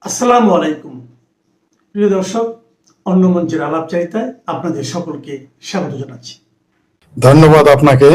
আসসালামু আলাইকুম প্রিয় দর্শক, অন্য মঞ্চের আলাপচারিতায় আপনাদের সকলকে স্বাগত জানাচ্ছি। ধন্যবাদ আপনাকে,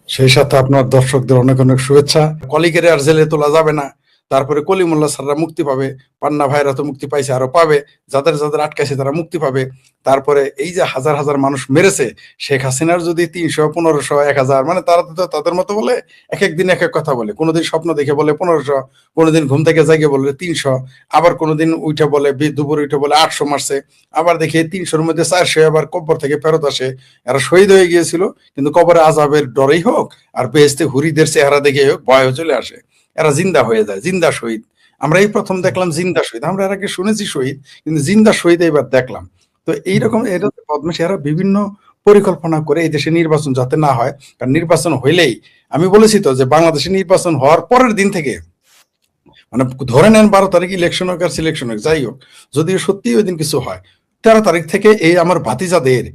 সেই সাথে আপনার দর্শকদের অনেক অনেক শুভেচ্ছা। কলিগের আর জেলে তোলা যাবে না, তারপরে কলিমুল্লাহ স্যাররা মুক্তি পাবে, পান্না ভাইরা তো মুক্তি পাইছে, আরো পাবে, যাদের যাদের আটকাইছে তারা মুক্তি পাবে। তারপরে এই যে হাজার হাজার মানুষ মেরেছে, শেখ হাসিনার যদি 300, 1500, 1000, মানে তারা তো তাদের মতো বলে এক এক দিন এক এক কথা বলে। কোনোদিন স্বপ্ন দেখে বলে 1500, কোনোদিন ঘুম থেকে জাগে বলে 300, আবার কোনোদিন উঠে বলে দুপুর উঠে বলে 800 মারছে, আবার দেখে 300-র মধ্যে 400 আবার কবর থেকে ফেরত আসে। এরা শহীদ হয়ে গিয়েছিল, কিন্তু কবরে আজাবের ডরেই হোক আর বেহেশতে হুরিদের চেহারা দেখে হোক ভয় চলে আসে, এরা জিন্দা হয়ে যায়, জিন্দা শহীদ। আমরা এই প্রথম দেখলাম জিন্দা শহীদ, আমরা এর আগে শুনেছি শহীদ, কিন্তু জিন্দা শহীদ এবার দেখলাম। তো এইরকম এটা বদমাশি এরা বিভিন্ন পরিকল্পনা করে এই দেশে নির্বাচন যাতে না হয়, কারণ নির্বাচন হইলেই, আমি বলেছি তো যে বাংলাদেশে নির্বাচন হওয়ার পরের দিন থেকে, মানে ধরে নেন 12 তারিখ ইলেকশন হোক আর সিলেকশন হোক, যাই হোক, যদি সত্যি ওই দিন কিছু হয়, 13 তারিখ থেকে এই আমার ভাতিজাদের,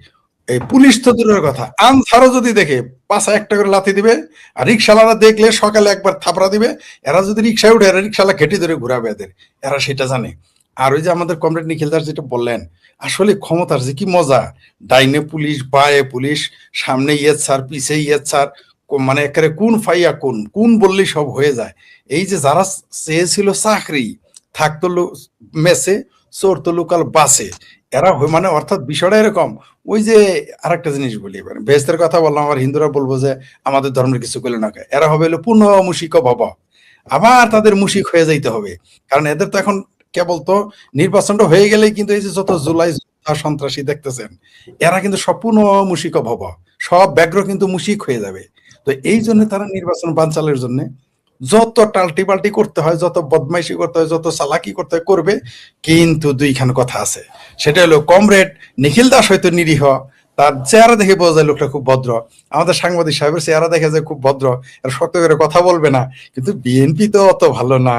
এই পুলিশ তো দূরের কথা, আনসারও যদি দেখে পাশা একটা করে লাথি দিবে, আর রিক্সাওয়ালা দেখলে সকালে একবার থাপড়া দিবে। এরা যদি রিক্সায় উঠে, এরা রিক্সাওয়ালা ঘেটি ধরে ঘুরাবে এদের, এরা সেটা জানে। আর ওই যে আমাদের কমরেড নিখিল দাস যেটা বললেন, আসলে ক্ষমতার যে কি মজা, ডাইনে পুলিশ, বায়ে পুলিশ, সামনে ইয়েত স্যার, পিছে ইয়েত স্যার, মানে একেবারে কোন ফাইয়া কোন কোন বললেই সব হয়ে যায়। এই যে যারা চেয়েছিল চাকরি, থাকতো মেসে, চোর তো লোকাল বাসে, এরা মানে অর্থাৎ বিষয়টা এরকম। ওই যে আরেকটা জিনিস বলি, এবার বেহেস্তের কথা বললাম, আমার হিন্দুরা বলবো যে আমাদের ধর্মের কিছু করলে না, এরা হবে হলো পুনঃ মুশিক ভব, আবার তাদের মুশিক হয়ে যাইতে হবে। কারণ এদের তো এখন কেবল তো নির্বাচনটা হয়ে গেলেই কিন্তু এই যে যত জুলাই সন্ত্রাসী দেখতেছেন, এরা কিন্তু সব পুনঃ মুশিক ভব, সব ব্যাঘ্র কিন্তু মুশিক হয়ে যাবে। তো এই জন্য তারা নির্বাচন বানচালের জন্য যত টাল্টি পাল্টি করতে হয়, যত বদমাইশি করতে হয়, যত চালাকি করতে হয় করবে। কিন্তু দুইখান কথা আছে, সেটা হলো কমরেড নিখিল দাস হয়তো নিরীহ, তার চেহারা দেখে বোঝা যায় লোকটা খুব ভদ্র, আমাদের সাংবাদিক সাহেবের চেহারা দেখে যায় খুব ভদ্র, আর শক্ত করে কথা বলবে না। কিন্তু বিএনপি তো অত ভালো না,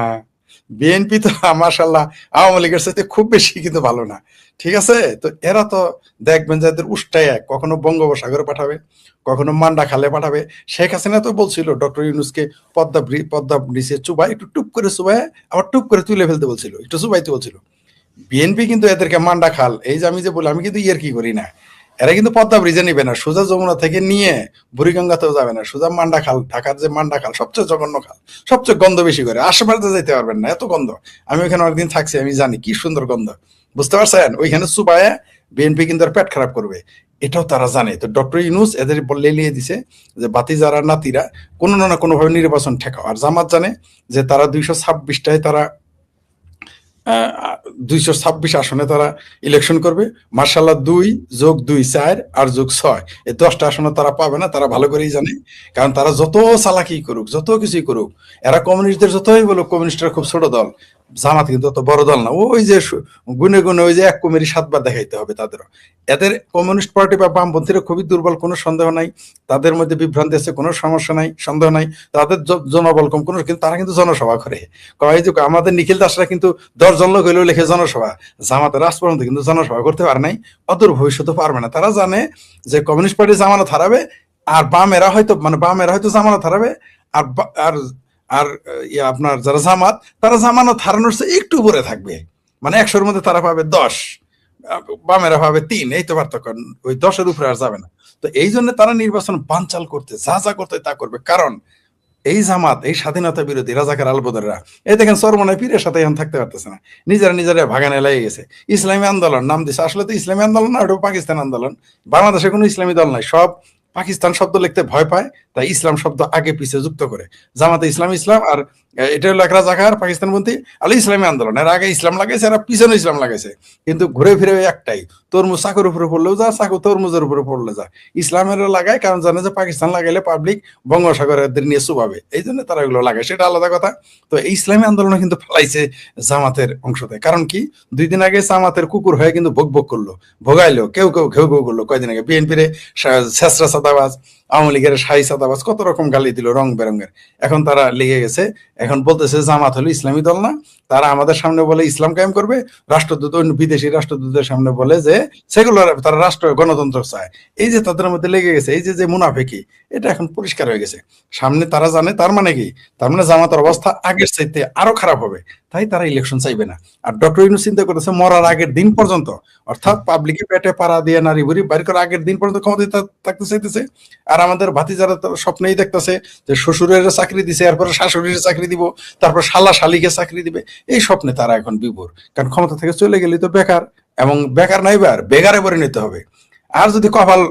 বিএনপি তো মাশাআল্লাহ আওয়ামী লীগের সাথে খুব বেশি কিন্তু ভালো না, ঠিক আছে? তো এরা তো দেখবেন যে এদের উষ্টায় এক, কখনো বঙ্গোপসাগরে পাঠাবে, কখনো মান্ডা খালে পাঠাবে। শেখ হাসিনা তো বলছিল ডক্টর ইউনূসকে পদ্মা ব্রিজে চুবাই, একটু টুপ করে চুবাই, আবার টুপ করে তুলে ফেলতে বলছিল, একটু চুবাইতে বলছিল। বিএনপি কিন্তু এদেরকে মান্ডা খাল, এই যে আমি যে বলি, আমি কিন্তু ইয়ার কি করি না, এরা কিন্তু পদ্মা ব্রিজে নিবে না, সোজা যমুনা থেকে নিয়ে বুড়িগঙ্গাতেও যাবে না, সোজা মান্ডা খাল, ঢাকার যে মান্ডা খাল সবচেয়ে জঘন্য খাল, সবচেয়ে গন্ধ বেশি করে, আশেপাশে যেতে পারবেন না, এত গন্ধ। আমি ওইখানে অনেকদিন থাকছি, আমি জানি কি সুন্দর গন্ধ, বুঝতে পারছেন? ওইখানে চুবায়ে বিএনপি কিন্তু আর পেট খারাপ করবে, এটাও তারা জানে। তো ডক্টর ইউনূস এদের লেলিয়ে দিছে যে বাতিজারা নাতিরা কোনো না কোনো ভাবে নির্বাচন ঠেকাও। আর জামাত জানে যে তারা 226টায় তারা 226 আসনে তারা ইলেকশন করবে। মার্শাল্লাহ 2+2 4 আর যোগ 6, এই 10টা আসনে তারা পাবে না, তারা ভালো করেই জানে। কারণ তারা যত চালাকি করুক, যত কিছুই করুক, এরা কমিউনিস্টদের যতই বলুক কমিউনিস্টরা খুব ছোট দল, জামাত কিন্তু অত বড় দল না। ওই যে গুনে গুনে ওই যে এক কুমেরি 7বার দেখাইতে হবে তাদেরও। এদের কমিউনিস্ট পার্টি বা বামপন্থীরা খুবই দুর্বল, কোনো সন্দেহ নাই, তাদের মধ্যে বিভ্রান্তি আছে, কোনো সমস্যা নাই, সন্দেহ নাই, তাদের জনবল কম কোনো, কিন্তু তারা কিন্তু জনসভা করে। কয় যে আমাদের নিখিল দাসরা কিন্তু 10 জন লোক হইলেও লেখে জনসভা, জামাতের রাজ পর্যন্ত কিন্তু জনসভা করতে পারে নাই, অদূর ভবিষ্যতে পারবে না। তারা জানে যে কমিউনিস্ট পার্টি জামানত হারাবে, আর বামেরা হয়তো জামানত হারাবে, আর আর আর আপনার যারা জামাত, তারা জামানত হারানোর চেয়ে একটু উপরে থাকবে, মানে 100-র মধ্যে তারা পাবে 10, বামেরা পাবে 3, এই তো পার্থক্য, ওই 10-এর উপরে আর যাবে না। তো এই জন্য তারা নির্বাচন বানচাল করতে যা যা করতে তা করবে। কারণ এই জামাত, এই স্বাধীনতা বিরোধী রাজাকার আলবদররা, এই দেখেন চরমনায় পীরের সাথে এখন থাকতে পারতেছে না, নিজেরা ভাগানে লেগে গেছে। ইসলামী আন্দোলন নাম দিছে, আসলে তো ইসলামী আন্দোলন না, ওটা পাকিস্তান আন্দোলন। বাংলাদেশে কোনো ইসলামী দল নাই, সব পাকিস্তান শব্দ লিখতে ভয় পায়, তাই ইসলাম শব্দ আগে পিছে যুক্ত করে। জামাতে ইসলাম আর এটা হলো এক রাজাকার পাকিস্তানপন্থী, আর ইসলামী আন্দোলন, এর আগে ইসলাম লাগাইছে, এরা পিছনে ইসলাম লাগাইছে, কিন্তু ঘুরে ফিরে একটাই, তরমুজ চাকুর উপরে পড়লেও যা, চাকু তরমুজের উপরে পড়লে যা, ইসলামের লাগায়, কারণ জানে যে পাকিস্তান লাগাইলে পাবলিক বঙ্গোপসাগরের নিয়ে চুবাবে, এই জন্য তারা এগুলো লাগায়, সেটা আলাদা কথা। তো এই ইসলামী আন্দোলনে কিন্তু ফেলাইছে জামাতের অংশতে। কারণ কি, 2 দিন আগে জামাতের কুকুর হয়ে কিন্তু ভোগ করলো, ভোগাইলো, কেউ ঘেউ ঘেউ করলো কয়দিন আগে। বিএনপির ছেসরা সাদাবাজ, আওয়ামী লীগের শাহী সাদাবাজ, কত রকম গালি দিল রং বেরঙের। এখন তারা লেগে গেছে, এখন বলতেছে জামাত হলো ইসলামী দল না, তারা আমাদের সামনে বলে ইসলাম কায়েম করবে, রাষ্ট্রদূত অন্য বিদেশি রাষ্ট্রদূতের সামনে বলে যে সেগুলার, তারা রাষ্ট্র গণতন্ত্র চায়। এই যে তাদের মধ্যে লেগে গেছে, এই যে মুনাফিকি, এটা এখন পরিষ্কার হয়ে গেছে সামনে। তারা জানে, তার মানে কি, তার মানে জামাতের অবস্থা আগের চাইতে আরো খারাপ হবে। তাই তারা ইলেকশন চাইবে না। আর ডক্টর ইউনূস চিন্তা করতেছে মরার আগের দিন পর্যন্ত, অর্থাৎ পাবলিকের পেটে পাড়া দিয়ে নারী বুড়ি বাড়ি করার আগের দিন পর্যন্ত ক্ষমতায় থাকতে চাইতেছে। আর আমাদের ভাতিজারা তো স্বপ্নেই দেখতেছে যে শ্বশুরের চাকরি দিছে, এরপরে শাশুড়ির চাকরি দিব, তারপর শালা শালিকে চাকরি দিবে। এই স্বপ্নে তারা এখন বিভোর, কারণ ক্ষমতা থেকে চলে গেলে তো বেকার, এবং বেকার নাইবে আর বেগারে পরিণত হবে। আর যদি কপাল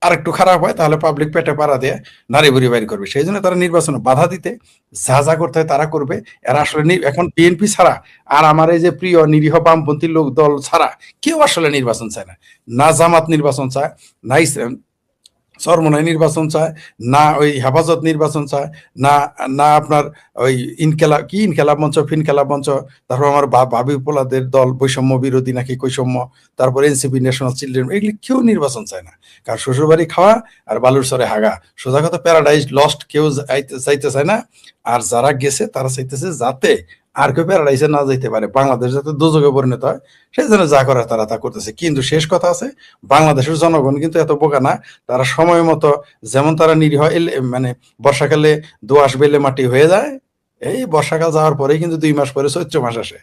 আরেকটু খারাপ হয় তাহলে পাবলিক পেটে পাড়া দিয়ে নারী বুড়ি বাইর করবে। সেই জন্য তারা নির্বাচনে বাধা দিতে যা যা করতে হয় তারা করবে। এরা আসলে এখন বিএনপি ছাড়া আর আমার এই যে প্রিয় নিরীহ বামপন্থী লোক দল ছাড়া কেউ আসলে নির্বাচন চায় না। না জামাত নির্বাচন চায়, না চরমনাই নির্বাচন চায়, না ওই হেফাজত নির্বাচন চায়, না না আপনার ওই ইনকেলাব মঞ্চ, ফিনকেলাব মঞ্চ, তারপর আমার ভাবি পোলাদের দল বৈষম্য বিরোধী নাকি কৈষম্য, তারপর এনসিপি ন্যাশনাল চিলড্রেন, এগুলি কেউ নির্বাচন চায় না। কারণ শ্বশুরবাড়ি খাওয়া আর বালুর চরে হাগা, সোজা কথা প্যারাডাইজ লস্ট কেউ চাইতে চায় না। আর যারা গেছে তারা চাইতেছে যাতে আর কেউ প্যারাডাইসে না যাইতে পারে, বাংলাদেশ যাতে দুর্যোগে পরিণত হয়, সেই জন্য যা করার তারা তা করতেছে। কিন্তু শেষ কথা আছে, বাংলাদেশের জনগণ কিন্তু এত বোকা না, তারা সময় মতো যেমন তারা নিরীহ মানে বর্ষাকালে দোআঁশ বেলে মাটি হয়ে যায়, এই বর্ষাকাল যাওয়ার পরেই কিন্তু 2 মাস পরে চৈত্র মাস আসে,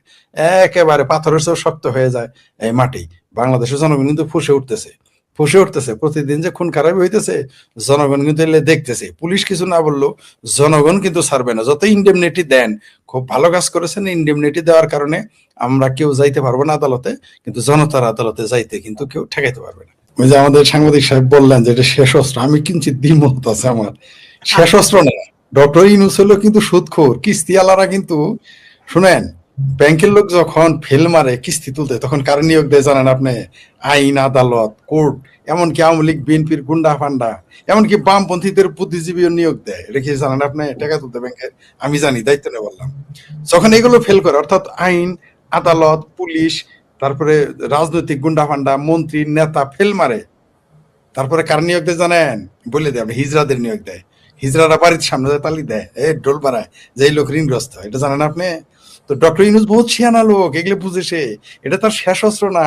একেবারে পাথরের চেয়েও শক্ত হয়ে যায় এই মাটি। বাংলাদেশের জনগণ কিন্তু ফুসে উঠতেছে প্রতিদিন যে খুন খারাপ হইতেছে, জনগণ কিন্তু এলে দেখতেছে। পুলিশ কিছু না বললেও জনগণ কিন্তু ছাড়বে না, যত ইন্ডেমনিটি দেন। খুব ভালো কাজ করেছেন, ইন্ডেমনিটি দেওয়ার কারণে আমরা কেউ যাইতে পারবো না আদালতে, কিন্তু জনতার আদালতে যাইতে কিন্তু কেউ ঠেকাইতে পারবে না। ওই যে আমাদের সাংবাদিক সাহেব বললেন যে এটা শেষ অস্ত্র, আমি কিঞ্চিত দ্বিমত আছে আমার। শেষ অস্ত্র না, ডক্টর ইউনূস হলো কিন্তু সুদখোর, কিস্তিওয়ালারা কিন্তু শুনেন, ব্যাংকের লোক যখন ফেল মারে কিস্তি তুলতে তখন কার নিয়োগ দেয় জানেন আপনি? আইন, আদালত, কোর্ট, এমনকি আওয়ামী লীগ বিএনপির গুন্ডা ফান্ডা, এমনকি বামপন্থীদের বুদ্ধিজীবীও নিয়োগ দেয়। এটা কি জানেন আপনি? টাকা তুলতে ব্যাংকের, আমি জানি, দায়িত্ব নিয়ে বললাম। যখন এগুলো ফেল করে, অর্থাৎ আইন, আদালত, পুলিশ, তারপরে রাজনৈতিক গুন্ডা ফান্ডা, মন্ত্রী, নেতা ফেল মারে, তারপরে কার নিয়োগ দেয় জানেন? বলে দেয়, আপনি হিজড়াদের নিয়োগ দেয়। হিজড়ারা বাড়ির সামনে তালি দেয়, ডোল পাড়ায়, যে লোক ঋণগ্রস্ত, এটা জানেন আপনি? তো ডক্টর ইউনূস বহুত শিয়ানা লোক, এগুলো বুঝে সে, এটা তার শেষ অস্ত্র না।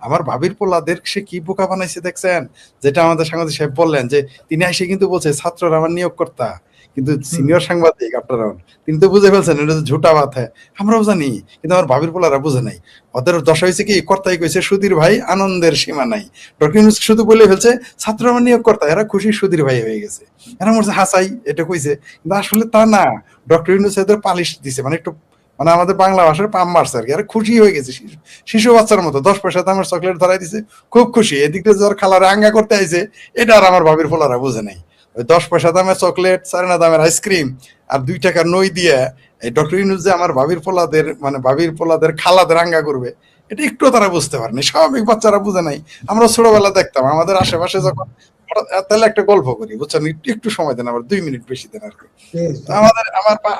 আমার ভাবির পোলাদের সে কি বোকা বানাইছে দেখছেন? যেটা আমাদের সাংবাদিক সাহেব বললেন যে তিনি এসে কিন্তু বলছে ছাত্ররা আমার নিয়োগকর্তা, কিন্তু সিনিয়র সাংবাদিক আপনারা, তিনি তো বুঝে ফেলছেন এটা ঝুটা বাত হ্যাঁ, আমরাও জানি, কিন্তু আমার ভাবির পোলারা বুঝে নাই। ওদের দশা হয়েছে কি, কর্তাই কইছে সুধীর ভাই আনন্দের সীমা নাই। ডক্টর ইউনূস শুধু বলে ফেলছে ছাত্র আমার নিয়োগকর্তা, এরা খুশি সুধীর ভাই হয়ে গেছে, এরা মনে হাসাই এটা কইছে, কিন্তু আসলে তা না। ডক্টর ইউনূস এদের পালিশ দিছে, মানে একটু মানে আমাদের বাংলা ভাষার পাম মারছে আর কি, আর খুশি হয়ে গেছে শিশু বাচ্চার মতো। 10 পয়সা দামের চকলেট ধরাই দিছে, খুব খুশি। এদিক দিয়ে যার খালারে আঙ্গা করতে আইছে, এটা আর আমার ভাবির পোলারা বুঝে নাই। ওই 10 পয়সা দামের চকলেট, 4 আনা দামের আইসক্রিম আর 2 টাকার নই দিয়ে এই ডক্টর ইউনূস যে আমার ভাবির পোলাদের, মানে ভাবির পোলাদের খালাদের আঙ্গা করবে, এটা একটু তারা বুঝতে পারেনি। স্বাভাবিক বাচ্চারা বুঝে নাই। আমরা ছোটবেলা দেখতাম আমাদের আশেপাশে যখন, তাহলে একটা গল্প করি বুঝছেন, একটু সময় দেন, আবার 2 মিনিট বেশি দেন আর কি।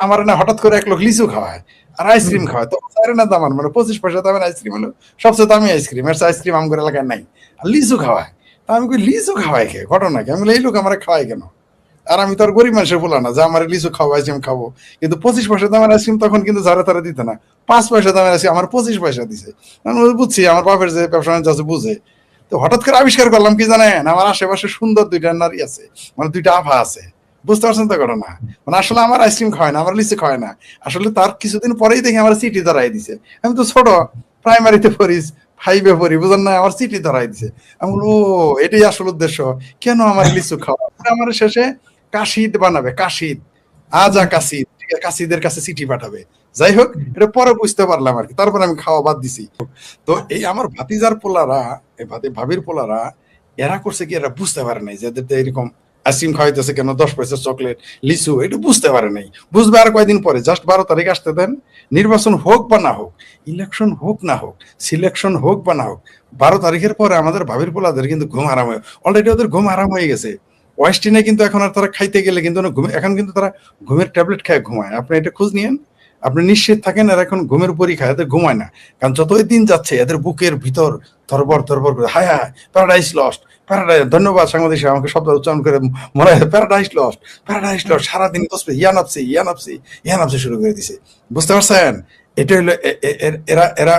আমার না হঠাৎ করে এক লোক লিচু খাওয়ায় আর আইসক্রিম খাওয়ায়, তো 4 আনা দামের মানে 25 পয়সা দামের আইসক্রিম হলো সবচেয়ে দামি আইসক্রিম, এর আইসক্রিম আমগর এলাকায় নাই, আর লিচু খাওয়ায়। তা আমি কই লিচু খাওয়ায় কে, ঘটনা কি? আমি বলি এই লোক আমার খাওয়ায় কেন? আর আমি তো আর গরিব মানুষের বলা না যে আমার লিচু খাওয়া আইসক্রিম খাবো, কিন্তু 25 পয়সা দামের আইসক্রিম তখন কিন্তু যারা তারা দিতে না, 5 পয়সা দামের আইসক্রিম আমার 25 পয়সা দিছে। আমি বুঝছি আমার বাপের যে ব্যবসা বাণিজ্য আছে বুঝে। তো হঠাৎ করে আবিষ্কার করলাম কি জানেন, আমার আশেপাশে সুন্দর 2টা নারী আছে, মানে 2টা আভা আছে, বুঝতে পারছেন তো ঘটনা? মানে আসলে আমার আইসক্রিম খাওয়ায় না, আমার লিচু খাওয়ায় না, আসলে তার কিছুদিন পরেই দেখি আমার চিঠি ধরাই দিছে। আমি তো ছোট, প্রাইমারিতে পড়ি, 5-এ পড়ি, বুঝলেন না, আমার চিঠি ধরাই দিছে। আমি বলবো এটাই আসল উদ্দেশ্য, কেন আমার লিচু খাওয়া? আমার শেষে কাশিদ বানাবে, কাশিদ, আজা কাশিদ, ঠিক আছে, কাশিদের কাছে চিঠি পাঠাবে। যাই হোক, এটা পরে বুঝতে পারলাম আর কি, তারপর আমি খাওয়া বাদ দিছি। তো এই আমার ভাতিজার পোলারা, এই ভাবির পোলারা, এরা করছে কি, এরা বুঝতে পারে নাই যে এদের এরকম আইসক্রিম খাওয়াইতেছে কেন, 10 পয়সা চকলেট, লিচু, এটা বুঝতে পারে নাই। বুঝবে আর কয়দিন পরে, জাস্ট 12 তারিখ আসতে দেন, নির্বাচন হোক বা না হোক, ইলেকশন হোক না হোক, সিলেকশন হোক বা না হোক, 12 তারিখের পরে আমাদের ভাবির পোলাদের কিন্তু ঘুম আরাম হয়ে, অলরেডি ওদের ঘুম আরাম হয়ে গেছে। ওয়েস্টিনে কিন্তু এখন আর তারা খাইতে গেলে কিন্তু এখন কিন্তু তারা ঘুমের ট্যাবলেট খায় ঘুমায়। আপনি এটা খোঁজ নিয়েন, আপনি নিশ্চিত থাকেন এরা এখন ঘুমের পরই খায়, এদের ঘুমায় না। কারণ যতই দিন যাচ্ছে এদের বুকের ভিতর থরবর থরবর করে, হায় হায় প্যারাডাইস লস্ট, প্যারাডাইস, ধন্যবাদ সাংবাদিক আমাকে শব্দ উচ্চারণ করে মনে হয়, প্যারাডাইস লস্ট, প্যারাডাইস লস্ট, সারাদিন বসবে ইয়ানাপসি ইয়ানাপসি ইয়ানাপসি শুরু করে দিছে, বুঝতে পারছেন? এটা হলো এরা এরা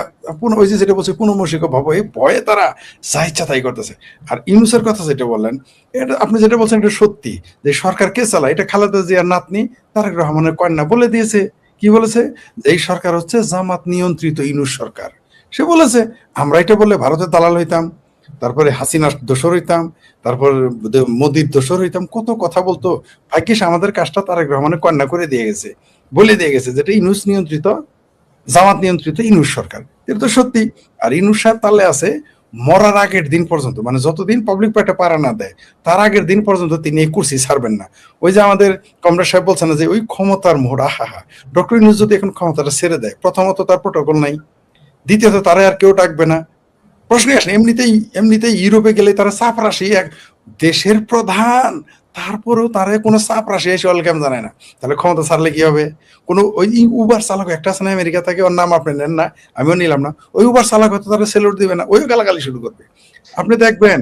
ওই যে যেটা বলছে পুনর্মসিক ভাব, এই ভয়ে তারা যা ইচ্ছা তাই করতেছে। আর ইউনূসের কথা যেটা বললেন, এটা আপনি যেটা বলছেন এটা সত্যি, যে সরকার কে চালায়, এটা খালেদা জিয়ার নাতনি তারেক রহমানের কন্যা বলে দিয়েছে। কি বলেছে? যে এই সরকার হচ্ছে জামাত নিয়ন্ত্রিত ইউনূস সরকার। সে বলেছে আমরা এটা বললে ভারতের দালাল হইতাম, তারপরে হাসিনার দোসর হইতাম, তারপর মোদির দোসর হইতাম, কত কথা বলতো। ভাগ্যিস আমাদের কাজটা তারেক রহমানের কন্যা করে দিয়ে গেছে, বলে দিয়ে গেছে যেটা ইউনূস নিয়ন্ত্রিত, জামাত নিয়ন্ত্রিত ইউনূস সরকার। এটা তো সত্যি। আর ইউনূস সাহেব তাহলে আছে মরার আগের দিন পর্যন্ত, মানে যতদিন পাবলিক পেটে পাড়া না দেয় তার আগের দিন পর্যন্ত তিনি এই কুর্সি ছাড়বেন না। ওই যে আমাদের কমরেড সাহেব বলছেন না যে ওই ক্ষমতার মোহর, আহা, ডক্টর ইউনূস যদি এখন ক্ষমতাটা ছেড়ে দেয়, প্রথমত তার প্রোটোকল নাই, দ্বিতীয়ত তারা আর কেউ ডাকবে না, প্রশ্নই আসে। এমনিতেই ইউরোপে গেলে তারা চাপরাশি এক দেশের প্রধান, তারপরেও তারা কোনো চাপরাশি এসে ওয়েলকাম জানায় না। তাহলে ক্ষমতা ছাড়লে কি হবে? কোনো ওই উবার চালক একটা আছে না আমেরিকা থেকে, ওর নাম আপনি নেন না, আমিও নিলাম না, ওই উবার চালক হয়তো তারা সেলুট দিবে না, ওইও গালাগালি শুরু করবে। আপনি দেখবেন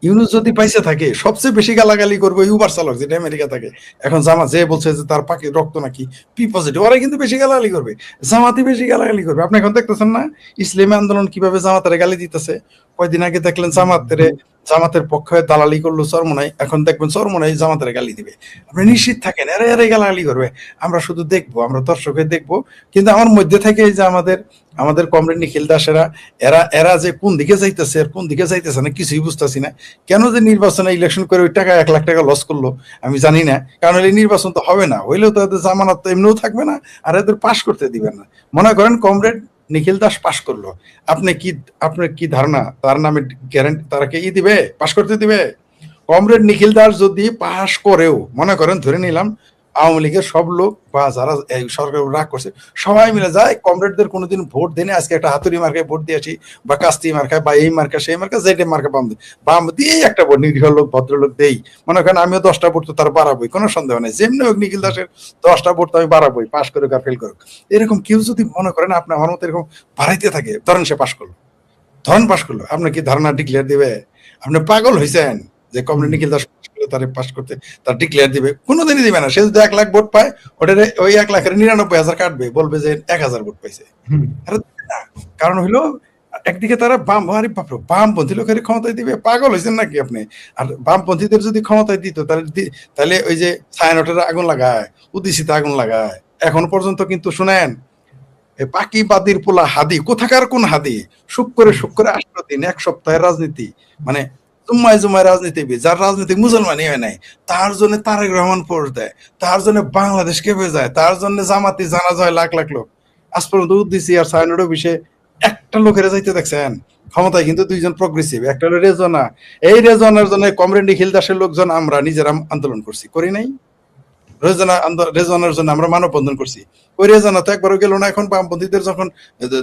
ইউনূস যদি পাইসে থাকে সবচেয়ে বেশি গালাগালি করবে ওই উবার চালক যেটা আমেরিকা থাকে। এখন জামাত যে বলছে যে তার পাখি রক্ত নাকি পি পজিটিভ, ওরাই কিন্তু বেশি গালাগালি করবে, জামাতই বেশি গালাগালি করবে। আপনি এখন দেখতেছেন না ইসলামী আন্দোলন কিভাবে জামাতের গালি দিতেছে? কয়দিন আগে দেখলেন জামাতের পক্ষে দালালি করলো চরমোনাই, এখন দেখবেন চরমোনাই জামাতের গালি দিবে। আপনি নিশ্চিত থাকেন এরা এরাই গালাগালি করবে। আমরা শুধু দেখবো, আমরা দর্শকে দেখবো। কিন্তু আমার মধ্যে থেকে এই যে আমাদের কমরেড নিখিল দাসেরা, এরা যে কোন দিকে যাইতেছে আর কোন দিকে যাইতেছে না কিছুই বুঝতেছি না। কেন যে নির্বাচনে ইলেকশন করে ওই টাকা 1 লাখ টাকা লস করলো আমি জানি না। কারণ এই নির্বাচন তো হবে না, হইলেও তো এদের জামানত তো এমনিও থাকবে না, আর এদের পাশ করতে দিবেন না। মনে করেন কমরেড নিখিল দাস পাশ করলো, আপনার কি ধারণা তার নামে গ্যারান্টি তারা কি দিবে, পাশ করতে দিবে? কমরেড নিখিল দাস যদি পাশ করেও, মনে করেন ধরে নিলাম আওয়ামী লীগের সব লোক বা যারা এই সরকার রাগ করছে সবাই মিলে যায়, কমরেডদের কোনোদিন ভোট দেনে আজকে একটা হাতুড়ি মার্কায় ভোট দিয়েছি, বা কাস্তি মার্কায়, বা এই মার্কা সেই মার্কা, যেটা মার্কা বাম দিয়ে একটা ভোট, নিরীহ লোক ভদ্রলোক দেই, মনে করেন আমিও 10টা ভোট তো তার বাড়াবোই, কোনো সন্দেহ নেই। যেমনি হোক নিখিল দাসের 10টা ভোট তো আমি বাড়াবোই, পাশ করুক আর ফেল করুক। এরকম কেউ যদি মনে করেন আপনি আমার মতো এরকম বাড়াইতে থাকে, ধরেন সে পাশ করলো, আপনার কি ধারণা ডিক্লেয়ার দিবে? আপনি পাগল হয়েছেন যে কমরেড নিখিল দাস তার পাস করতে তার ডিক্লেয়ার দিবে? কোনোদিনই দিবে না। সে যদি 1 লাখ ভোট পায়, ওটারে ওই 1 লাখের 99,000 কাটবে, বলবে যে 1,000 ভোট পাইছে। আরে না, কারণ হইলো একদিকে তারা বামপন্থী লোকের ক্ষমতায় দিবে, পাগল হয়েছেন নাকি আপনি? আর বামপন্থীদের যদি ক্ষমতায় দিত তাহলে ওই যে ছায়ানটের আগুন লাগায়, উদ্দিসিতে আগুন লাগায়, এখন পর্যন্ত কিন্তু শুনেন পাকি বাদির পোলা হাদি, কোথাকার কোন হাদি, সুখ করে 8 দিন 1 সপ্তাহের রাজনীতি, মানে জুম্মায় রাজনীতিবিদ, যার রাজনীতি মুসলমানই হয় নাই, তার জন্য তারেক রহমান পোস্ট দেয়, তার জন্য বাংলাদেশ কেঁপে যায়, তার জন্য জামাতি জানাজা হয় লাখ লাখ লোক। আজ পর্যন্ত উদ্দিসি আর সাইনড অফিসে একটা লোকের যাইতে দেখছেন? ক্ষমতায় কিন্তু 2জন প্রগ্রেসিভ, একটা হলো রেজনা। এই রেজনার জন্য কমরেড নিখিল দাসের লোকজন আমরা নিজেরা আন্দোলন করি নাই? রেজনার জন্য আমরা মানববন্ধন করছি। ওই রেজনা তো একবারও গেল না। এখন বামপন্থীদের যখন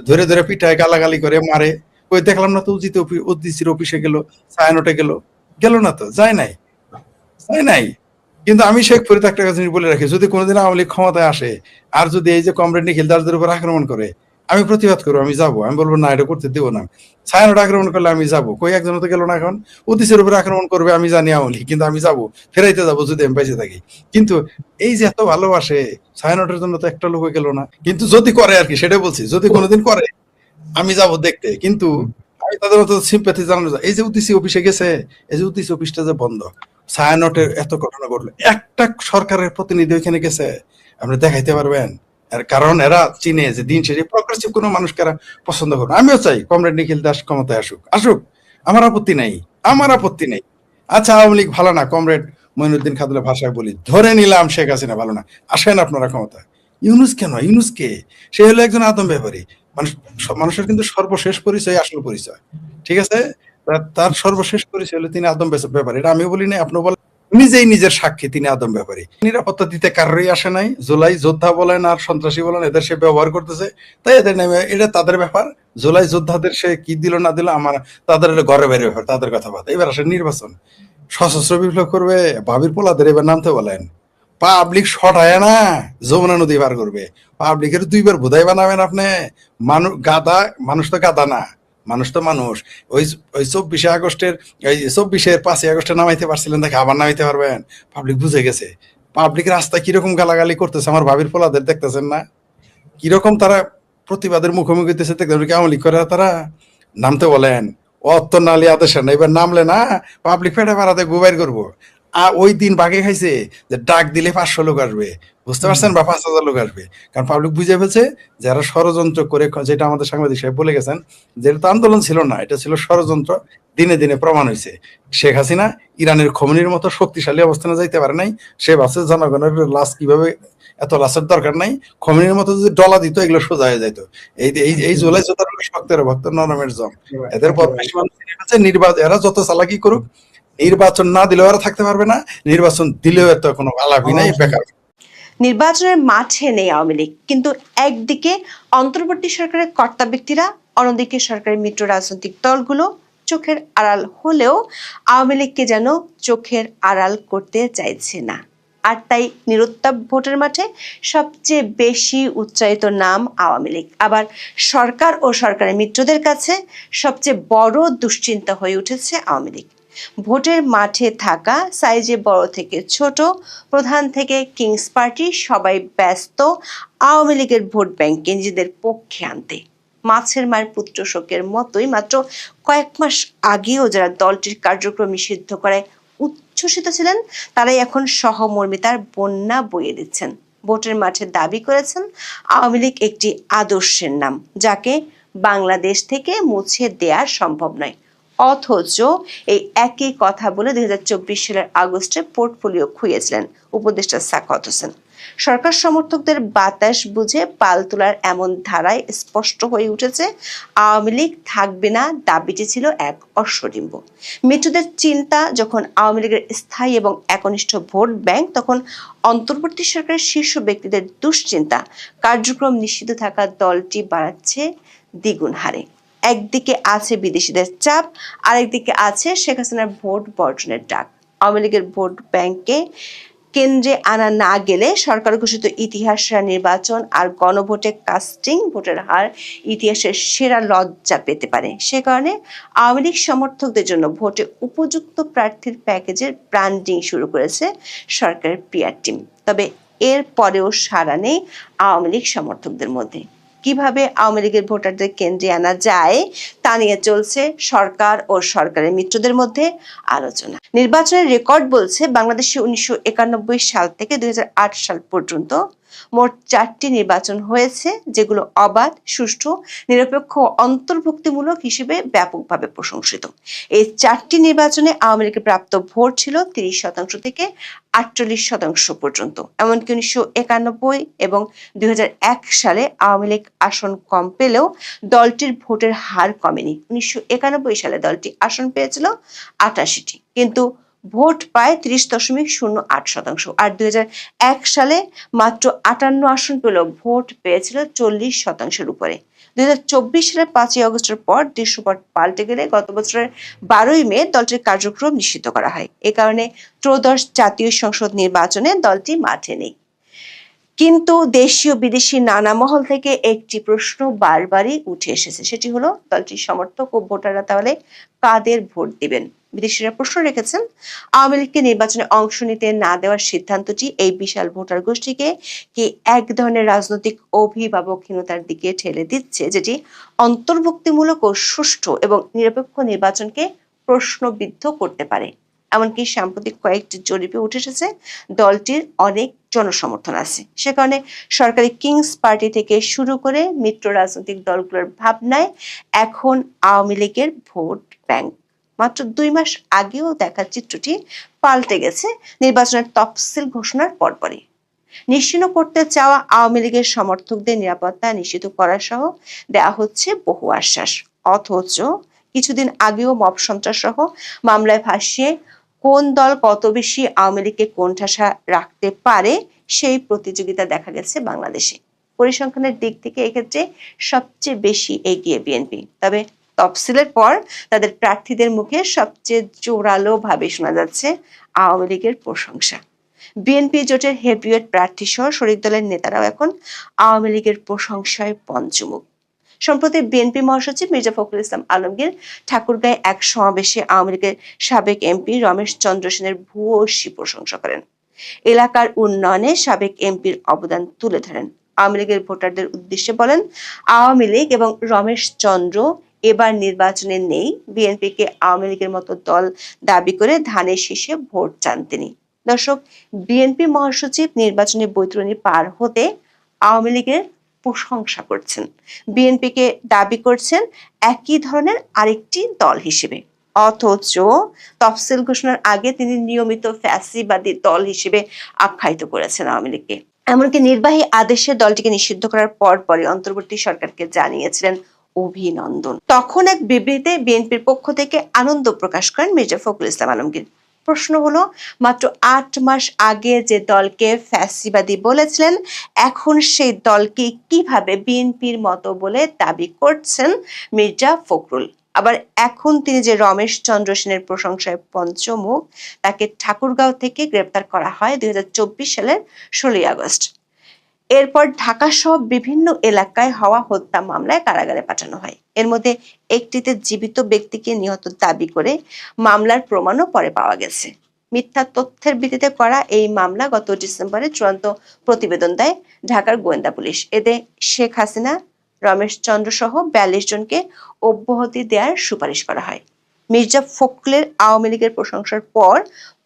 ধরে ধরে পিঠায় গালাগালি করে মারে, ওই দেখলাম না তো উদ্দিসির অফিসে গেল, ছায়ানটে গেল না তো, যায় নাই। কিন্তু আমি শেখ ফরিদ একটা জিনিস বলে রাখি, যদি কোনোদিন আওয়ামী লীগ ক্ষমতায় আসে আর যদি এই যে কমরেড নিখিল দাসদের উপর আক্রমণ করে, আমি প্রতিবাদ করবো, আমি যাবো, আমি বলবো না এটা করতে দেবো না। ছায়ানট আক্রমণ করলে আমি যাবো, কই একজন তো গেল না। এখন উদ্দিসের উপর আক্রমণ করবে, আমি জানি আওয়ামী লীগ, কিন্তু আমি যাবো, ফেরাইতে যাবো যদি আমি বেঁচে থাকি। কিন্তু এই যে এত ভালোবাসে, ছায়ানটের জন্য তো একটা লোক গেল না। কিন্তু যদি করে আর কি, সেটা বলছি, যদি কোনোদিন করে আমি যাব দেখতে। কিন্তু আমি তাদের মতো সিম্প্যাথি জানানো যায়। এই যে উদ্দিসি অফিসে গেছে, এই যে উদ্দিসি অফিসটা যে বন্ধ, ছায়ানটের এত ঘটনা ঘটলো, একটা সরকারের প্রতিনিধি ওইখানে গেছে আপনি দেখাইতে পারবেন? এর কারণ এরা চিনে যে দিন শেষে প্রগ্রেসিভ কোনো মানুষকে এরা পছন্দ করে। আমিও চাই কমরেড নিখিল দাস ক্ষমতায় আসুক, আমার আপত্তি নেই। আচ্ছা আওয়ামী লীগ ভালো না, কমরেড মঈনুদ্দিন খাদুলের ভাষায় বলি, ধরে নিলাম শেখ হাসিনা ভালো না, আসেন আপনারা ক্ষমতায়। ইউনূস কেন? ইউনূস কে? সে হলো একজন আদম ব্যাপারী। মানুষের কিন্তু সর্বশেষ পরিচয় আসল পরিচয়, ঠিক আছে? তার সর্বশেষ পরিচয় হলো তিনি আদম ব্যাপারী। এটা আমিও বলি না, আপনিও বলেন, নিজেই নিজের সাক্ষী তিনি আদম ব্যাপারী। নিরাপত্তা দিতে কারোরই আসে নাই। জুলাই যোদ্ধা বলেন আর সন্ত্রাসী বলেন, এদের সে ব্যবহার করতেছে, তাই এদের নামে, এটা তাদের ব্যাপার। জুলাই যোদ্ধাদের সে কি দিল না দিল আমার, তাদের ঘরে বাইরে ব্যাপার, তাদের কথা বাদ। এবার আসে নির্বাচন, সশস্ত্র বিপ্লব করবে, ভাবির পোলাদের এবার নামতে বলেন। পাবলিক শর্ট না যমুনা নদী পার করবে, পাবলিকের 2বার বোধাই বানাবেন আপনি। মানুষ তো গাদা না, মানুষ তো মানুষ। ওই 24 আগস্টের, এই 5ই আগস্টে নামাইতে পারছিলেন, দেখে আবার নামাইতে পারবেন? পাবলিক বুঝে গেছে। পাবলিক রাস্তায় কিরকম গালাগালি করতেছে আমার ভাবির পোলাদের, দেখতেছেন না কিরকম তারা প্রতিবাদের মুখোমুখি হইতেছে? আওয়ামী লীগ করে তারা নামতে বলেন, অত্তর নালি আদেশ না, এবার নামলে না পাবলিক ফেটে পাড়াতে গুবাইর করবো। ওই দিন বাগে খাইছে যে ডাক দিলে 500 লোক আসবে, বুঝতে পারছেন, বা 5,000 লোক আসবে। কারণ পাবলিক বুঝে ফেলছে যারা ষড়যন্ত্র করে, যেটা আমাদের সাংবাদিক সাহেব বলে গেছেন, যে এটা তো আন্দোলন ছিল না, এটা ছিল ষড়যন্ত্র। দিনে দিনে প্রমাণ হয়েছে শেখ হাসিনা ইরানের খোমেনির মতো শক্তিশালী অবস্থানে যাইতে পারে নাই। সে ভাবছে জনগণের লাশ কিভাবে, এত লাশের দরকার নাই, খোমেনির মতো যদি ডলা দিত এগুলো সোজা হয়ে যেত। এই এই এই জুলাই জোতার শক্তের ভক্ত নরমের জম, এদের বদমাইশি মানুষ নির্বাচন, এরা যত চালাকি করুক, নির্বাচন না দিলেও এরা থাকতে পারবে না, নির্বাচন দিলেও এত কোনো আলাপই নাই, বেকার। নির্বাচনের মাঠে নেই আওয়ামী লীগ, কিন্তু একদিকে অন্তর্বর্তী সরকারের কর্তা ব্যক্তিরা, অন্যদিকে সরকারের মিত্র রাজনৈতিক দলগুলো চোখের আড়াল হলেও আওয়ামী লীগকে যেন চোখের আড়াল করতে চাইছে না। আর তাই নিরুত্তাপ ভোটের মাঠে সবচেয়ে বেশি উচ্চারিত নাম আওয়ামী লীগ। আবার সরকার ও সরকারের মিত্রদের কাছে সবচেয়ে বড় দুশ্চিন্তা হয়ে উঠেছে আওয়ামী লীগ। ভোটের মাঠে থাকা সাইজে বড় থেকে ছোট, প্রধান থেকে কিংস পার্টি, সবাই ব্যস্ত আওয়ামী লীগের ভোট ব্যাংককে নিজেদের পক্ষে আনতে। মাছের মায়ের পুত্র শোকের মতোই মাত্র কয়েক মাস আগেও যারা দলটির কার্যক্রম নিষিদ্ধ করায় উচ্ছ্বসিত ছিলেন, তারাই এখন সহমর্মিতার বন্যা বইয়ে দিচ্ছেন। ভোটের মাঠে দাবি করেছেন আওয়ামী লীগ একটি আদর্শের নাম, যাকে বাংলাদেশ থেকে মুছে দেয়া সম্ভব নয়। অথচ এই একই কথা বলে 2024 সালের আগস্টে পোর্টফোলিও খুইয়েছিলেন উপদেষ্টা সাখাওয়াত হোসেন। সরকার সমর্থকদের বাতাস বুঝে পাল তোলার এমন ধারায় স্পষ্ট হয়ে উঠেছে আওয়ামী লীগ থাকবে না দাবিটি ছিল এক অশ্বডিম্ব। মিত্রদের চিন্তা যখন আওয়ামী লীগের স্থায়ী এবং একনিষ্ঠ ভোট ব্যাংক, তখন অন্তর্বর্তী সরকারের শীর্ষ ব্যক্তিদের দুশ্চিন্তা কার্যক্রম নিষিদ্ধ থাকা দলটি বাড়াচ্ছে দ্বিগুণ হারে। একদিকে আছে বিদেশিদের চাপ, আরেকদিকে আছে শেখ হাসিনার ভোট বর্জনের ডাক। আওয়ামী লীগের ভোট ব্যাংকে কেন্দ্রে আনা না গেলে সরকার ঘোষিত ইতিহাস সেরা নির্বাচন আর গণভোটে কাস্টিং ভোটের হার ইতিহাসের সেরা লজ্জা পেতে পারে। সে কারণে আওয়ামী লীগ সমর্থকদের জন্য ভোটে উপযুক্ত প্রার্থীর প্যাকেজের ব্র্যান্ডিং শুরু করেছে সরকারের পিআর টিম। তবে এর পরেও সাড়া নেই আওয়ামী লীগ সমর্থকদের মধ্যে। কিভাবে আওয়ামী লীগের ভোটারদের কেন্দ্রে আনা যায় তা নিয়ে চলছে সরকার ও সরকারের মিত্রদের মধ্যে আলোচনা। নির্বাচনের রেকর্ড বলছে বাংলাদেশে 1991 সাল থেকে 2008 সাল পর্যন্ত মোট 4টি নির্বাচন হয়েছে, যেগুলো অবাধ, সুষ্ঠু, নিরপেক্ষ ও অন্তর্ভুক্তিমূলক হিসেবে ব্যাপকভাবে প্রশংসিত। এই 4টি নির্বাচনে আওয়ামী লীগের প্রাপ্ত ভোট ছিল 30% থেকে 48% পর্যন্ত। এমনকি 1991 এবং 2001 সালে আওয়ামী লীগ আসন কম পেলেও দলটির ভোটের হার কমেনি। 1991 সালে দলটি আসন পেয়েছিল 88টি, কিন্তু ভোট পায় 30.08%। আর 2001 সালে মাত্র 58 আসন পেলেও ভোট পেয়েছিল 40%-এর উপরে। 2024 সালের 5ই আগস্টের পর দৃশ্যপট পাল্টে গেলে গত বছরের 12ই মে দলটির কার্যক্রম নিষিদ্ধ করা হয়। এ কারণে ত্রয়োদশ জাতীয় সংসদ নির্বাচনে দলটি মাঠে নেই। কিন্তু দেশীয় বিদেশি নানা মহল থেকে একটি প্রশ্ন বারবারই উঠে এসেছে, সেটি হলো দলটির সমর্থক ও ভোটাররা তাহলে কাদের ভোট দিবেন। বিদেশিরা প্রশ্ন রেখেছেন, আওয়ামী লীগকে নির্বাচনে অংশ নিতে না দেওয়ার সিদ্ধান্তটি এই বিশাল ভোটার গোষ্ঠীকে কি এক ধরনের রাজনৈতিক অভিভাবকহীনতার দিকে ঠেলে দিচ্ছে, যেটি অন্তর্ভুক্তিমূলক ও সুষ্ঠু এবং নিরপেক্ষ নির্বাচনকে প্রশ্নবিদ্ধ করতে পারে। এমনকি সাম্প্রতিক কয়েকটি জরিপে উঠে এসেছে দলটির অনেক জনসমর্থন আছে। সে কারণে সরকারি কিংস পার্টি থেকে শুরু করে মিত্র রাজনৈতিক দলগুলোর ভাবনায় এখন আওয়ামী লীগের ভোট ব্যাংক। মাত্র 2 মাস আগেও দেখা চিত্রটি পাল্টে গেছে নির্বাচনের তফসিল ঘোষণার পরপরই। নিশ্চিহ্ন করতে চাওয়া আওয়ামী লীগের সমর্থকদের নিরাপত্তা নিশ্চিত করা সহ দেওয়া হচ্ছে বহু আশ্বাস। অথচ কিছুদিন আগেও মব সন্ত্রাস সহ মামলায় ভাসিয়ে কোন দল কত বেশি আওয়ামী লীগকে কোণঠাসা রাখতে পারে সেই প্রতিযোগিতা দেখা গেছে বাংলাদেশে। পরিসংখ্যানের দিক থেকে এক্ষেত্রে সবচেয়ে বেশি এগিয়ে বিএনপি। তবে তফসিলের পর তাদের প্রার্থীদের মুখে সবচেয়ে জোরালো ভাবে শোনা যাচ্ছে আওয়ামী লীগের প্রশংসা। বিএনপি জোটের হেভিওয়েট প্রার্থী সহ শরিক দলের নেতারাও এখন আওয়ামী লীগের প্রশংসায় পঞ্চমুখ। সম্প্রতি বিএনপি মহাসচিব মির্জা ফখরুল ইসলাম আলমগীর ঠাকুরগাঁয়ে এক সমাবেশে আওয়ামী লীগের সাবেক এমপি রমেশ চন্দ্র সেনের ভূয়সী প্রশংসা করেন। এলাকার উন্নয়নে সাবেক এমপির অবদান তুলে ধরেন। আওয়ামী লীগের ভোটারদের উদ্দেশ্যে বলেন, আওয়ামী লীগ এবং রমেশ চন্দ্র এবার নির্বাচনে নেই, বিএনপিকে আওয়ামী লীগের মতো দল দাবি করে ধানের শীষে ভোট চান তিনি। দর্শক, বিএনপি মহাসচিব নির্বাচনী বৈতরণী পার হতে আওয়ামী লীগের প্রশংসা করছেন, বিএনপিকে দাবি করছেন একই ধরনের আরেকটি দল হিসেবে, অথচ তফসিল ঘোষণার আগে তিনি নিয়মিত ফ্যাসিবাদী দল হিসেবে আখ্যায়িত করেছেন আওয়ামী লীগকে। এমনকি নির্বাহী আদেশে দলটিকে নিষিদ্ধ করার পরই অন্তর্বর্তী সরকারকে জানিয়েছিলেন অভিনন্দন। তখন এক বিবৃতিতে বিএনপির পক্ষ থেকে আনন্দ প্রকাশ করেন মির্জা ফখরুল ইসলাম আলমগীর। প্রশ্ন হলো, মাত্র 8 মাস আগে যে দলকে ফ্যাসিবাদী বলেছিলেন, এখন সেই দলকে কিভাবে বিএনপির মতো বলে দাবি করছেন মির্জা ফখরুল? আবার এখন তিনি যে রমেশ চন্দ্র সেনের প্রশংসায় পঞ্চমুখ, তাকে ঠাকুরগাঁও থেকে গ্রেপ্তার করা হয় 2024 সালের 16 আগস্ট। এরপর ঢাকা সহ বিভিন্ন এলাকায় হওয়া হত্যা মামলায় কারাগারে পাঠানো হয়। এর মধ্যে একটিতে জীবিত ব্যক্তিকে নিহত দাবি করে মামলার প্রমাণও পরে পাওয়া গেছে। মিথ্যা তথ্যের ভিত্তিতে করা এই মামলা গত ডিসেম্বরে চূড়ান্ত প্রতিবেদন দেয় ঢাকার গোয়েন্দা পুলিশ। এতে শেখ হাসিনা, রমেশ চন্দ্র সহ 42 জনকে অব্যাহতি দেওয়ার সুপারিশ করা হয়। মির্জা ফখরুলের আওয়ামী লীগের প্রশংসার পর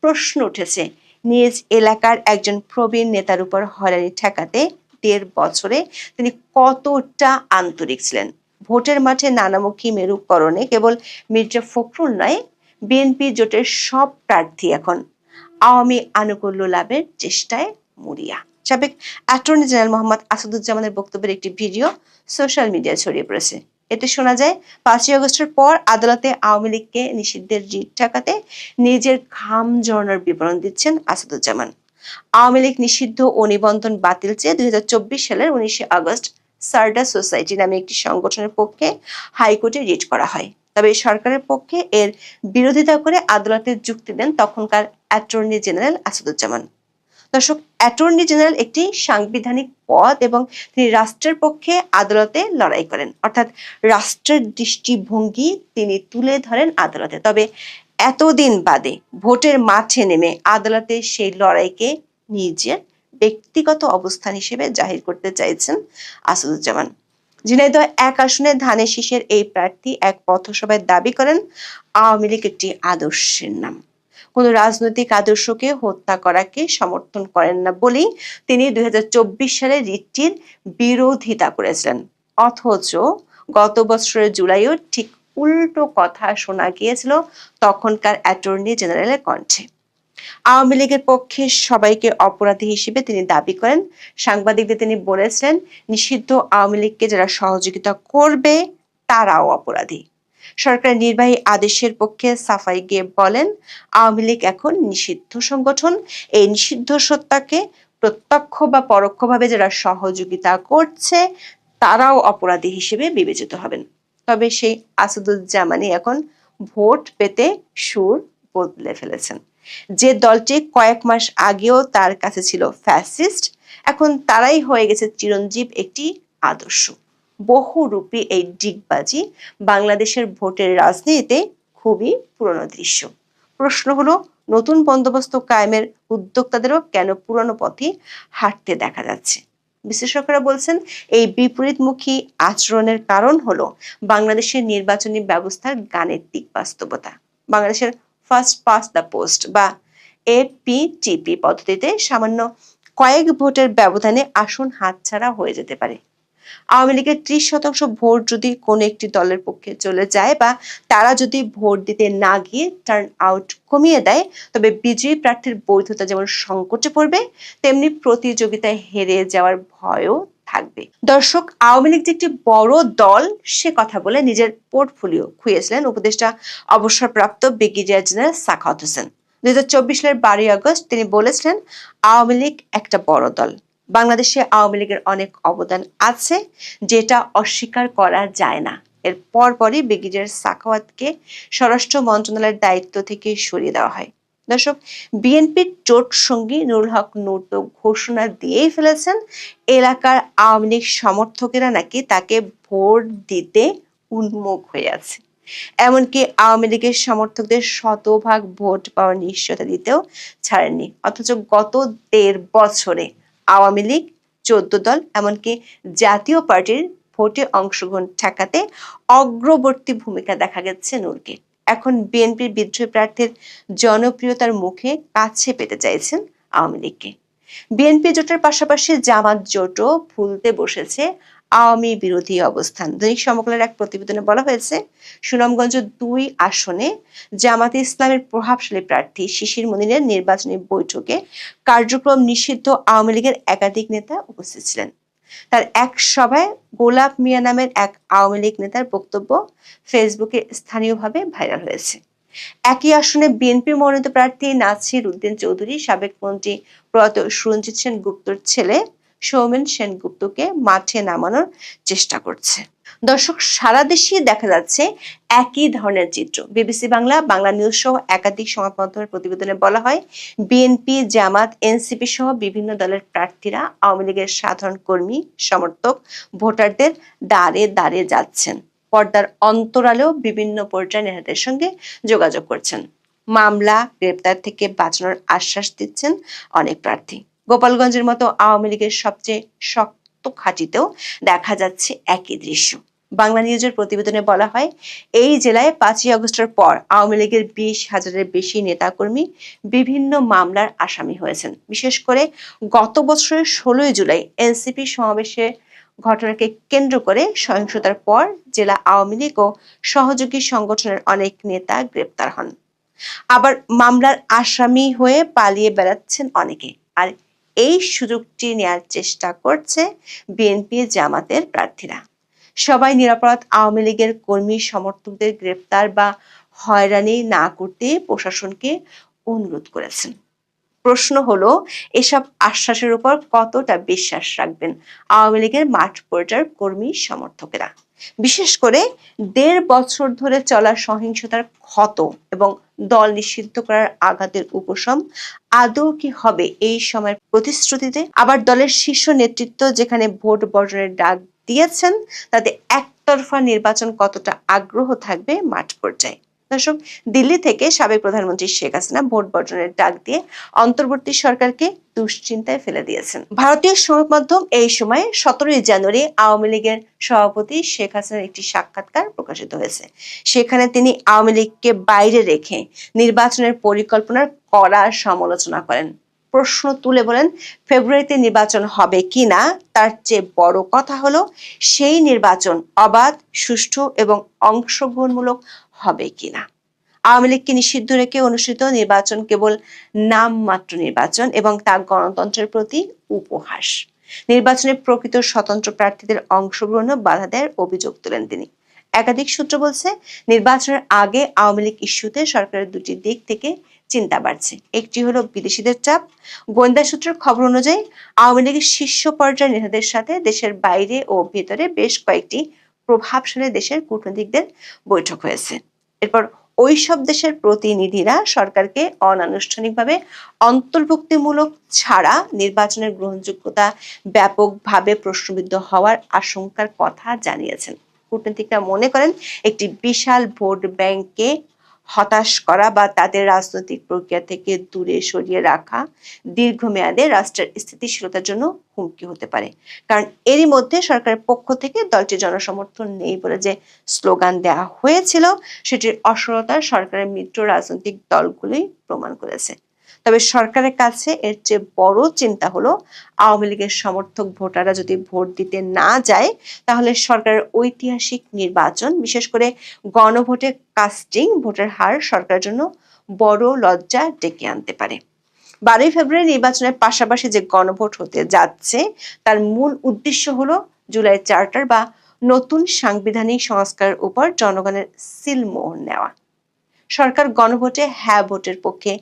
প্রশ্ন উঠেছে, নিজ এলাকার একজন প্রবীণ নেতার উপর হয়রানি ঠেকাতে 1.5 বছরে তিনি কতটা আন্তরিক ছিলেন। ভোটের মাঠে নানামুখী মেরুকরণে কেবল মির্জা ফখরুল নয়, বিএনপি জোটের সব প্রার্থী এখন আওয়ামী আনুকূল্য লাভের চেষ্টায় মরিয়া। সাবেক অ্যাটর্নি জেনারেল মোহাম্মদ আসাদুজ্জামানের বক্তব্যের একটি ভিডিও সোশ্যাল মিডিয়ায় ছড়িয়ে পড়েছে। এতে শোনা যায়, 5 আগস্টের পর আদালতে আওয়ামী লীগকে নিষিদ্ধের রিট ঠেকাতে নিজের ঘাম ঝরানোর বিবরণ দিচ্ছেন আসাদুজ্জামান। আওয়ামী লীগ নিষিদ্ধ ও নিবন্ধন বাতিল চেয়ে 2024 সালের 19 আগস্ট সারডা সোসাইটি নামে একটি সংগঠনের পক্ষে হাইকোর্টে রিট করা হয়। তবে সরকারের পক্ষে এর বিরোধিতা করে আদালতে যুক্তি দেন তখনকার অ্যাটর্নি জেনারেল আসাদুজ্জামান। দর্শক, অ্যাটর্নি জেনারেল একটি সাংবিধানিক পদ এবং তিনি রাষ্ট্রের পক্ষে আদালতে লড়াই করেন, অর্থাৎ রাষ্ট্রের দৃষ্টিভঙ্গি তিনি তুলে ধরেন আদালতে। তবে এতদিন বাদে ভোটের মাঠে নেমে আদালতে সেই লড়াইকে নিজের ব্যক্তিগত অবস্থান হিসেবে জাহির করতে চাইছেন আসাদুজ্জামান। ঝিনাইদহ 1 আসনে ধানের শীষের এই প্রার্থী এক পথসভায় দাবি করেন, আওয়ামী লীগ একটি আদর্শের নাম, কোন রাজনৈতিক আদর্শকে হত্যা করাকে সমর্থন করেন না বলেই তিনি 2024 সালে রিটটির বিরোধিতা করেছিলেন। অথচ গত বছরের জুলাইও ঠিক উল্টো কথা শোনা গিয়েছিল তখনকার অ্যাটর্নি জেনারেলের কণ্ঠে। আওয়ামী লীগের পক্ষে সবাইকে অপরাধী হিসেবে তিনি দাবি করেন। সাংবাদিকদের তিনি বলেছিলেন, নিষিদ্ধ আওয়ামী লীগকে যারা সহযোগিতা করবে তারাও অপরাধী। সরকারের নির্বাহী আদেশের পক্ষে সাফাই গিয়ে বলেন, আওয়ামী লীগ এখন নিষিদ্ধ সংগঠন, এই নিষিদ্ধ সত্তাকে প্রত্যক্ষ বা পরোক্ষভাবে যারা সহযোগিতা করছে তারাও অপরাধী হিসেবে বিবেচিত হবেন। তবে সেই আসাদুজ্জামানই এখন ভোট পেতে সুর বদলে ফেলেছেন। যে দলটি কয়েক মাস আগেও তার কাছে ছিল ফ্যাসিস্ট, এখন তারাই হয়ে গেছে চিরঞ্জীব একটি আদর্শ। বহুরূপী এই ডিগবাজি বাংলাদেশের ভোটের রাজনীতিতে খুবই পুরনো দৃশ্য। প্রশ্ন হলো, নতুন বন্দোবস্ত কায়েমের উদ্যোক্তাদেরও কেন পুরনো পথে হাঁটতে দেখা যাচ্ছে? বিশ্লেষকরা বলছেন, এই বিপরীতমুখী আচরণের কারণ হলো বাংলাদেশের নির্বাচনী ব্যবস্থার গাণিতিক বাস্তবতা। বাংলাদেশের ফার্স্ট পাস দ্য পোস্ট বা এপিটিপি পদ্ধতিতে সামান্য কয়েক ভোটের ব্যবধানে আসন হাতছাড়া হয়ে যেতে পারে। আওয়ামী লীগের 30% ভোট যদি কোনো একটি দলের পক্ষে চলে যায় বা তারা যদি ভোট দিতে না গিয়ে টার্ন আউট কমিয়ে দেয়, তবে বিজয়ী প্রার্থীর বৈধতা যেমন সংকটে পড়বে, তেমনি প্রতিযোগিতায় হেরে যাওয়ার ভয়ও থাকবে। দর্শক, আওয়ামী লীগ যে একটি বড় দল সে কথা বলে নিজের পোর্টফোলিও খুইয়েছিলেন উপদেষ্টা অবসরপ্রাপ্ত ব্রিগেডিয়ার জেনারেল সাখাওয়াত হোসেন। 2024 সালের 12 আগস্ট তিনি বলেছিলেন, আওয়ামী লীগ একটা বড় দল, বাংলাদেশে আওয়ামী লীগের অনেক অবদান আছে যেটা অস্বীকার করা যায় না। এর পরপরই ব্রিগেডিয়ার সাখাওয়াতকে স্বরাষ্ট্র মন্ত্রণালয়ের দায়িত্ব থেকে সরিয়ে দেওয়া হয়। দর্শক, বিএনপির জোট সঙ্গী নুরুল হক নূর তো ঘোষণা দিয়েই ফেলেছেন, এলাকার আওয়ামী লীগ সমর্থকেরা নাকি তাকে ভোট দিতে উন্মুখ হয়ে আছে। এমনকি আওয়ামী লীগের সমর্থকদের শতভাগ ভোট পাওয়ার নিশ্চয়তা দিতেও ছাড়েননি। অথচ গত 1.5 বছরে আওয়ামী লীগ, 14 দল, এমনকি জাতীয় পার্টির ভোটে অংশগ্রহণ ঠেকাতে অগ্রবর্তী ভূমিকা দেখা গেছে নূরকে। এখন বিএনপির বিদ্রোহী প্রার্থীর জনপ্রিয়তার মুখে কাছে পেতে চাইছেন আওয়ামী লীগকে। বিএনপি জোটের পাশাপাশি জামাত জোটও ভুলতে বসেছে আওয়ামী বিরোধী অবস্থান। দৈনিক সমকালের এক প্রতিবেদনে বলা হয়েছে, সুনামগঞ্জ 2 আসনে জামাতে ইসলামের প্রভাবশালী প্রার্থী শিশির মনিরের নির্বাচনী বৈঠকে কার্যক্রম নিষিদ্ধ আওয়ামী লীগের একাধিক নেতা উপস্থিত ছিলেন। তার এক সভায় গোলাপ মিয়া নামের এক আওয়ামী লীগ নেতার বক্তব্য ফেসবুকে স্থানীয়ভাবে ভাইরাল হয়েছে। একই আসনে বিএনপি মনোনীত প্রার্থী নাছির উদ্দিন চৌধুরী সাবেক মন্ত্রী প্রয়াত সুরঞ্জিত সেনগুপ্তর ছেলে সৌমেন সেনগুপ্তকে মাঠে নামানোর চেষ্টা করছে। দর্শক, সারা দেশে দেখা যাচ্ছে একই ধরনের চিত্র। বিবিসি বাংলা, বাংলা নিউজ সহ একাধিক সংবাদ মাধ্যমের প্রতিবেদনে বলা হয়, বিএনপি, জামাত, এনসিপি সহ বিভিন্ন দলের প্রার্থীরা আওয়ামী লীগের সাধারণ কর্মী, সমর্থক, ভোটারদের দ্বারে দ্বারে যাচ্ছেন। পর্দার অন্তরালেও বিভিন্ন পর্যায়ে নেতাদের সঙ্গে যোগাযোগ করছেন। মামলা, গ্রেপ্তার থেকে বাঁচানোর আশ্বাস দিচ্ছেন অনেক প্রার্থী। গোপালগঞ্জের মতো আওয়ামী লীগের সবচেয়ে শক্ত ঘাঁটিতেও দেখা যাচ্ছে একই দৃশ্য। বাংলা নিউজের প্রতিবেদনে বলা হয়, এই জেলায় 5ই আগস্টের পর আওয়ামী লীগের 20,000-এর বেশি নেতাকর্মী বিভিন্ন মামলার আসামি হয়েছেন। বিশেষ করে গত বছরের 16ই জুলাই এনসিপি সমাবেশে ঘটনাকে কেন্দ্র করে সহিংসতার পর জেলা আওয়ামী লীগ ও সহযোগী সংগঠনের অনেক নেতা গ্রেপ্তার হন। আবার মামলার আসামি হয়ে পালিয়ে বেড়াচ্ছেন অনেকে। আর এই সুযোগটি নেয়ার চেষ্টা করছে বিএনপি, জামাতের প্রার্থীরা। সবাই নিরাপরাধ আওয়ামী লীগের কর্মী সমর্থকদের গ্রেপ্তার বা হয়রানি না করতে প্রশাসনকে অনুরোধ করেছেন। প্রশ্ন হলো, এসব আশ্বাসের উপর কতটা বিশ্বাস রাখবেন আওয়ামী লীগের মাঠ পর্যায়ের কর্মী সমর্থকেরা? বিশেষ করে 1.5 বছর ধরে চলা সহিংসতার ক্ষত এবং দল নিষিদ্ধ করার আঘাতের উপশম আদৌ কি হবে এই সময়ের প্রতিশ্রুতিতে? আবার দলের শীর্ষ নেতৃত্ব যেখানে ভোট বর্জনের ডাক দিয়েছেন, তাতে একতরফা নির্বাচন কতটা আগ্রহ থাকবে মাঠ পর্যায়ে? দর্শক, দিল্লি থেকে সাবেক প্রধানমন্ত্রী শেখ হাসিনা ভোট বর্জনের ডাক দিয়ে অন্তর্বর্তী সরকারকে দুশ্চিন্তায় ফেলে দিয়েছেন। ভারতীয় সংবাদ মাধ্যম এই সময় 17ই জানুয়ারি আওয়ামী লীগের সভাপতি শেখ হাসিনার একটি সাক্ষাৎকার প্রকাশিত হয়েছে। সেখানে তিনি আওয়ামী লীগকে বাইরে রেখে নির্বাচনের পরিকল্পনার কড়া সমালোচনা করেন। প্রশ্ন তুলে বলেন, ফেব্রুয়ারিতে নির্বাচন হবে কিনা তার চেয়ে বড় কথা হলো সেই নির্বাচন অবাধ, সুষ্ঠু এবং অংশগ্রহণমূলক হবে কিনা। আওয়ামী লীগকে নিষিদ্ধ রেখে অনুষ্ঠিত নির্বাচন কেবল নামমাত্র নির্বাচন এবং তা গণতন্ত্রের প্রতি উপহাস। নির্বাচনে প্রকৃত স্বতন্ত্র প্রার্থীদের অংশগ্রহণে বাধা দেওয়ার অভিযোগ তোলেন তিনি। একাধিক সূত্র বলছে, নির্বাচনের আগে আওয়ামী লীগ ইস্যুতে সরকারের 2টি দিক থেকে চিন্তা বাড়ছে। একটি হলো বিদেশিদের চাপ। গোয়েন্দা সূত্রের খবর অনুযায়ী আওয়ামী লীগের শীর্ষ পর্যায়ের নেতাদের সাথে দেশের বাইরে ও ভেতরে বেশ কয়েকটি প্রভাবশালী দেশের কূটনীতিকদের বৈঠক হয়েছে। এরপর ওই সব দেশের প্রতিনিধিরা সরকারকে অনানুষ্ঠানিকভাবে অন্তর্ভুক্তিমূলক ছাড়া নির্বাচনের গ্রহণযোগ্যতা ব্যাপকভাবে প্রশ্নবিদ্ধ হওয়ার আশঙ্কার কথা জানিয়েছেন। কূটনীতিকরা মনে করেন, একটি বিশাল ভোট ব্যাংককে হতাশ করা বা তাদের রাজনৈতিক প্রক্রিয়া থেকে দূরে সরিয়ে রাখা দীর্ঘমেয়াদে রাষ্ট্রের স্থিতিশীলতার জন্য হুমকি হতে পারে। কারণ এরই মধ্যে সরকারের পক্ষ থেকে দলটি জনসমর্থন নেই বলে যে স্লোগান দেওয়া হয়েছিল, সেটির অসরতা সরকারের মিত্র রাজনৈতিক দলগুলোই প্রমাণ করেছে। তবে সরকারের কাছে এর চেয়ে বড় চিন্তা হলো, আওয়ামী লীগের সমর্থক ভোটাররা যদি ভোট দিতে না যায়, তাহলে সরকারের ঐতিহাসিক নির্বাচন, বিশেষ করে গণভোটে কাস্টিং ভোটের হার সরকারের জন্য বড় লজ্জা ডেকে আনতে পারে। 12ই ফেব্রুয়ারি নির্বাচনের পাশাপাশি যে গণভোট হতে যাচ্ছে, তার মূল উদ্দেশ্য হলো জুলাই চার্টার বা নতুন সাংবিধানিক সংস্কারের উপর জনগণের সিলমোহর নেওয়া। সরকার গণভোটে হ্যাঁ ভোটের পক্ষে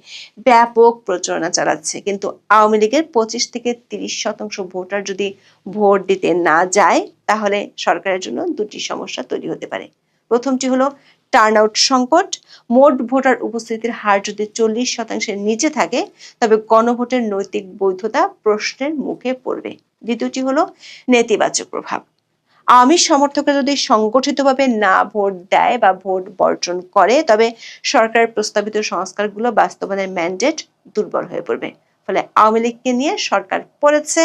ব্যাপক প্রচারণা চালাচ্ছে, কিন্তু আওয়ামী লীগের 25 থেকে 30% ভোটার যদি ভোট দিতে না যায়, তাহলে সরকারের জন্য 2টি সমস্যা তৈরি হতে পারে। প্রথমটি হলো টার্নআউট সংকট। মোট ভোটার উপস্থিতির হার যদি 40%-এর নিচে থাকে, তবে গণভোটের নৈতিক বৈধতা প্রশ্নের মুখে পড়বে। দ্বিতীয়টি হলো নেতিবাচক প্রভাব। আওয়ামী সমর্থকরা যদি সংগঠিতভাবে না ভোট দেয় বা ভোট বর্জন করে, তবে সরকারের প্রস্তাবিত সংস্কারগুলো বাস্তবায়নের ম্যান্ডেট দুর্বল হয়ে পড়বে। ফলে আওয়ামী লীগকে নিয়ে সরকার পড়েছে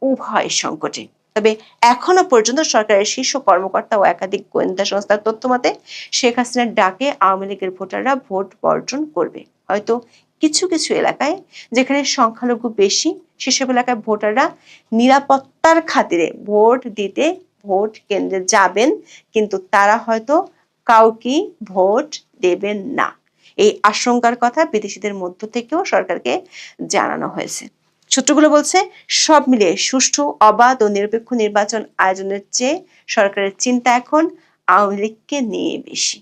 উভয় সংকটে। তবে এখনো পর্যন্ত সরকারের শীর্ষ কর্মকর্তা ও একাধিক গোয়েন্দা সংস্থার তথ্য মতে শেখ হাসিনার ডাকে আওয়ামী লীগের ভোটাররা ভোট বর্জন করবে। হয়তো কিছু কিছু এলাকায় যেখানে সংখ্যালঘু বেশি সেসব এলাকায় ভোটাররা নিরাপত্তার খাতিরে ভোট দিতে ভোট কেন্দ্রে যাবেন, কিন্তু তারা হয়তো কাউকে ভোট দেবেন না। এই আশঙ্কার কথা বিদেশিদের মধ্য থেকেও সরকারকে জানানো হয়েছে। সূত্রগুলো বলছে, সব মিলিয়ে সুষ্ঠু, অবাধ ও নিরপেক্ষ নির্বাচন আয়োজনের চেয়ে সরকারের চিন্তা এখন আওয়ামী লীগকে নিয়ে বেশি।